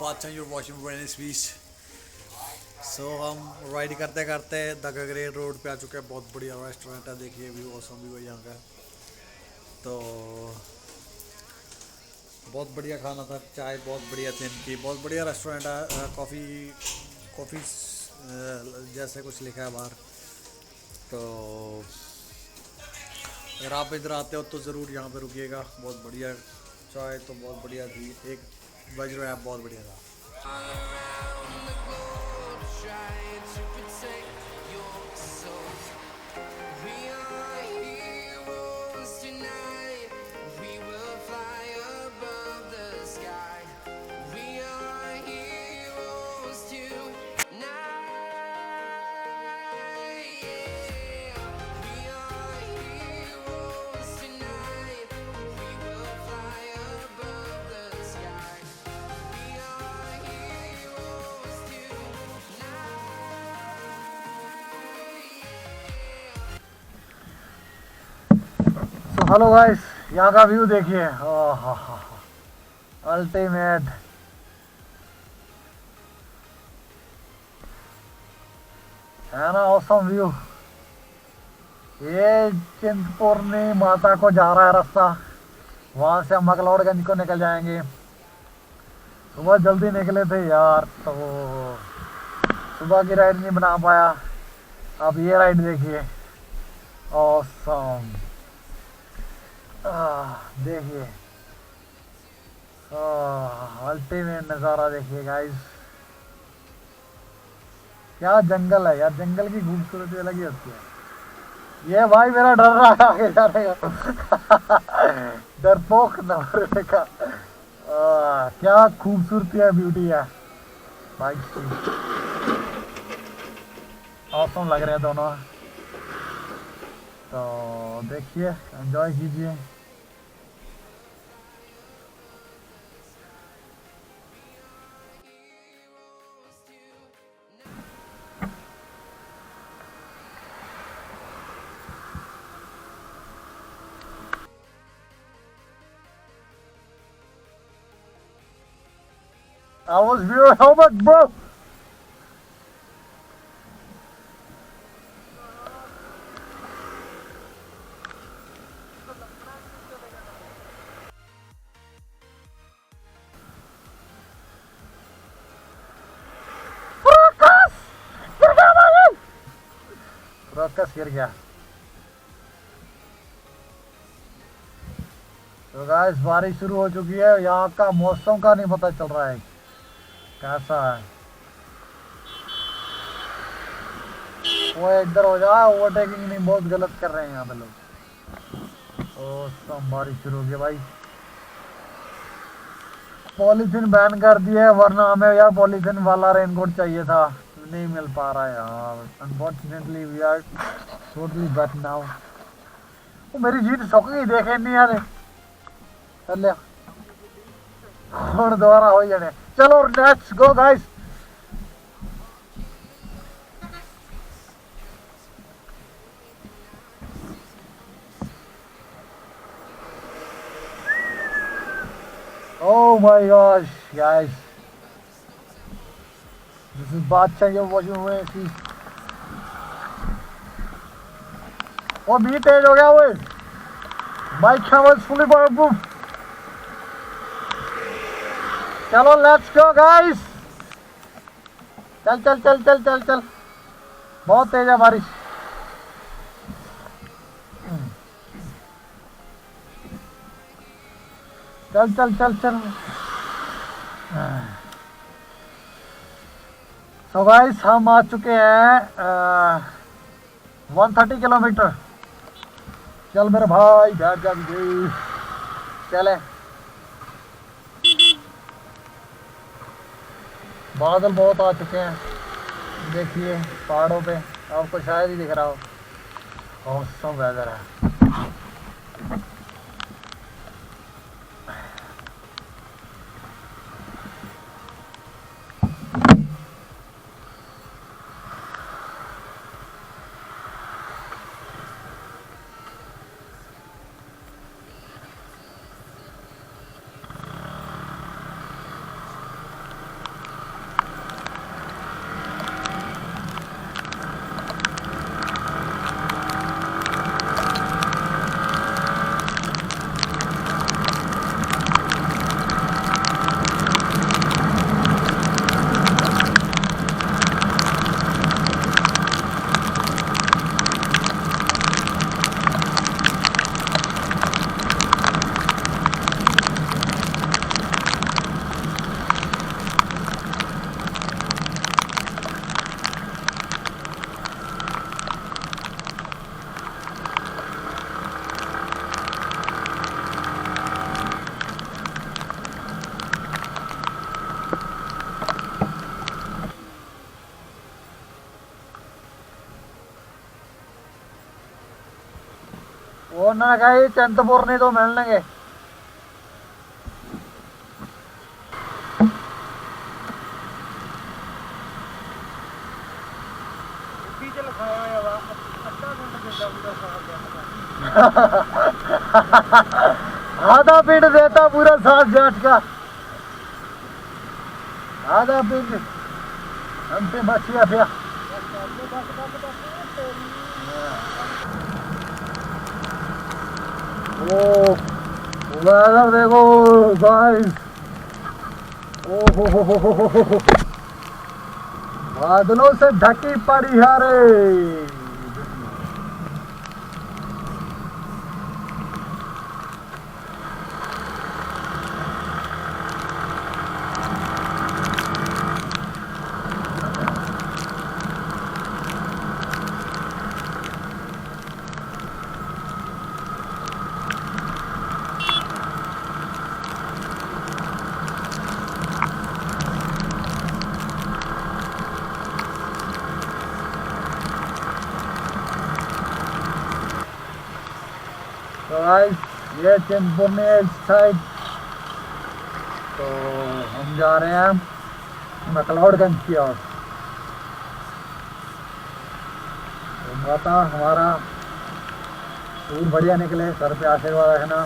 बादशाह you're watching Venice Beach। सो हम ride करते करते दगगरे रोड पे आ चुके हैं। बहुत बढ़िया रेस्टोरेंट है, देखिए व्यू औसम भी यहाँ का। तो बहुत बढ़िया खाना था, चाय बहुत बढ़िया थी इनकी, बहुत बढ़िया रेस्टोरेंट है। कॉफ़ी कॉफ़ी जैसे कुछ लिखा है बाहर। तो अगर आप इधर आते हो तो ज़रूर यहाँ पे रुकिएगा, बहुत बढ़िया। चाय तो बहुत बढ़िया थी, एक बज रहा है, बहुत बढ़िया था। हेलो गाइस, यहाँ का व्यू देखिए, अल्टीमेट। है ना ऑसम व्यू। ये चिंतपूर्णी माता को जा रहा है रास्ता, वहां से हम मकलोडगंज को निकल जाएंगे। सुबह जल्दी निकले थे यार, तो सुबह की राइड नहीं बना पाया। अब ये राइड देखिए, ऑसम। देखिए अल्टीमेट नज़ारा देखिए गाइस। क्या जंगल है यार, जंगल की खूबसूरती अलग ही होती है। ये भाई मेरा डर रहा है आगे जाने का। डरपोक नंबर का। क्या खूबसूरती है, ब्यूटी है भाई। ऑसम लग रहे हैं दोनों। तो देखिए, एंजॉय कीजिए। I was very how much, bro? रोकस गिर गया। तो गाइस बारिश शुरू हो चुकी है, यहाँ का मौसम का नहीं पता चल रहा है कैसा है। वो इधर हो जाए, ओवरटेकिंग नहीं, बहुत गलत कर रहे हैं यहाँ पे लोग। और बारिश शुरू हो गई भाई। पॉलीथीन बैन कर दिया है, वरना हमें यार पॉलीथीन वाला रेनकोट चाहिए था, नहीं मिल पा रहा है यार। Unfortunately we are totally wet now. वो मेरी जीत सक गई, देखे नहीं यार। चल दोबारा हो जाने। चलो let's go guys. Oh my gosh, guys. This is Bacha, you're watching Venice। वो भी तेज हो गया वो। Bike camera fully powerful. चलो लेट्स गो गाइस। चल चल चल चल चल चल। बहुत तेज है बारिश। चल चल चल चल। तो गाइस हम आ चुके हैं 130 किलोमीटर। चल मेरे भाई, बैठ जा। चले। बादल बहुत आ चुके हैं, देखिए पहाड़ों पे, आपको शायद ही दिख रहा हो। ऑसम वेदर है। उन्होंने कहा चिंतपुर नहीं तो मिलने आधा पिंड देता पूरा साथ जाट का, आधा पिंड हमसे बचिया पिया। ओ वेदर देखो गाइस, ओ हो, बादलों से ढकी पड़ी है रे। तो गाइस ये चिंतपुर में इस साइड, तो हम जा रहे हैं मैक्लोडगंज की ओर। तो माता हमारा टूर बढ़िया निकले, सर पे आशीर्वाद रखना।